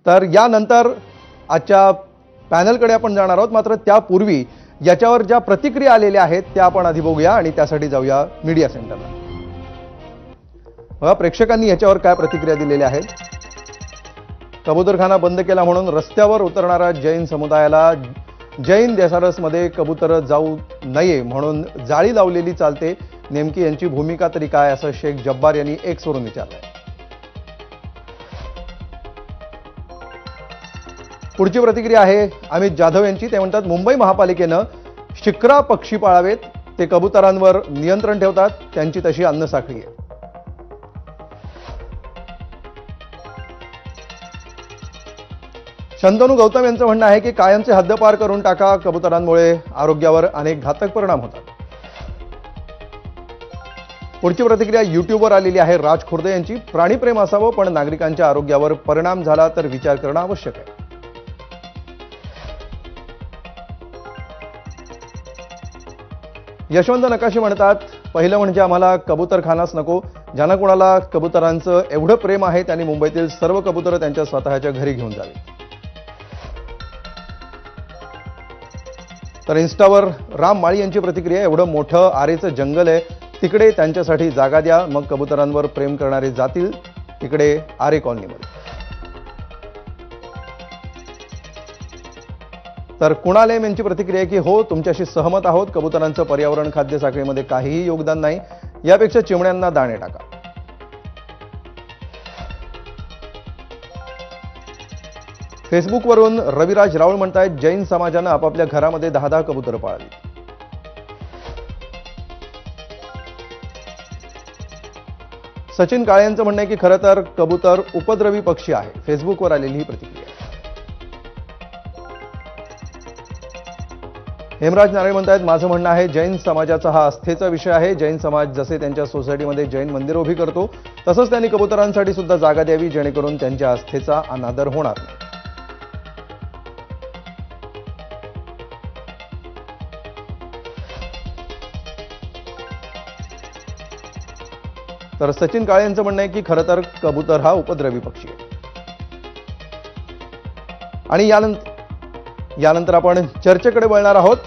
तर यानंतर आजच्या पॅनलकडे आपण जाणार आहोत, मात्र त्यापूर्वी याच्यावर ज्या प्रतिक्रिया आलेल्या आहेत त्या आपण आधी बघूया आणि त्यासाठी जाऊया मीडिया सेंटरला। बघा प्रेक्षकांनी याच्यावर काय प्रतिक्रिया दिलेल्या आहेत। कबूतरखाना बंद केला म्हणून रस्त्यावर उतरणारा जैन समुदायाला जैन देसारसमध्ये कबूतर जाऊ नये म्हणून जाळी लावलेली चालते, नेमकी यांची भूमिका तरी काय, असं शेख जब्बार यांनी एक्स वरून विचारलंय। पुढची प्रतिक्रिया आहे अमित जाधव यांची। ते म्हणतात मुंबई महापालिकेनं शिक्रा पक्षी पाळावेत, ते कबुतरांवर नियंत्रण ठेवतात, त्यांची तशी अन्नसाखळी आहे। शंतनू गौतम यांचं म्हणणं आहे की कायमचे हद्दपार करून टाका, कबुतरांमुळे आरोग्यावर अनेक घातक परिणाम होतात। पुढची प्रतिक्रिया युट्यूबवर आलेली आहे राज खुर्दे यांची। प्राणीप्रेम असावं पण नागरिकांच्या आरोग्यावर परिणाम झाला तर विचार करणं आवश्यक आहे। यशवंत नकाशे म्हणतात पहिलं म्हणजे आम्हाला कबूतरखानाच नको, ज्यांना कोणाला कबुतरांचं एवढं प्रेम आहे त्यांनी मुंबईतील सर्व कबुतर त्यांच्या स्वतःच्या घरी घेऊन जावे। तर इन्स्टावर राम माळी यांची प्रतिक्रिया, एवढं मोठं आरेचं जंगल आहे, तिकडे त्यांच्यासाठी जागा द्या, मग कबुतरांवर प्रेम करणारे जातील तिकडे आरे कॉलनीमध्ये। तर कुणाल एम यांची प्रतिक्रिया की हो तुमच्याशी सहमत आहोत, कबुतरांचं पर्यावरण खाद्य साखळीमध्ये काहीही योगदान नाही, यापेक्षा चिमण्यांना दाणे टाका। फेसबुकवरून रविराज राऊळ म्हणतायत जैन समाजानं आपापल्या घरामध्ये 10-10 कबूतर पाळली। सचिन काळे यांचं म्हणणं आहे की खरं तर कबूतर उपद्रवी पक्षी आहे। फेसबुकवर आलेली ही प्रतिक्रिया। हेमराज नारायण म्हणतायत माझं म्हणणं आहे जैन समाजाचा हा आस्थेचा विषय आहे, जैन समाज जसे त्यांच्या सोसायटीमध्ये जैन मंदिर उभी करतो तसंच त्यांनी कबुतरांसाठी सुद्धा जागा द्यावी, जेणेकरून त्यांच्या आस्थेचा अनादर होणार नाही। तर सचिन काळे यांचं म्हणणं आहे की खरं तर कबूतर हा उपद्रवी पक्षी आहे। आणि यानंतर आपण चर्चेकडे वळणार आहोत।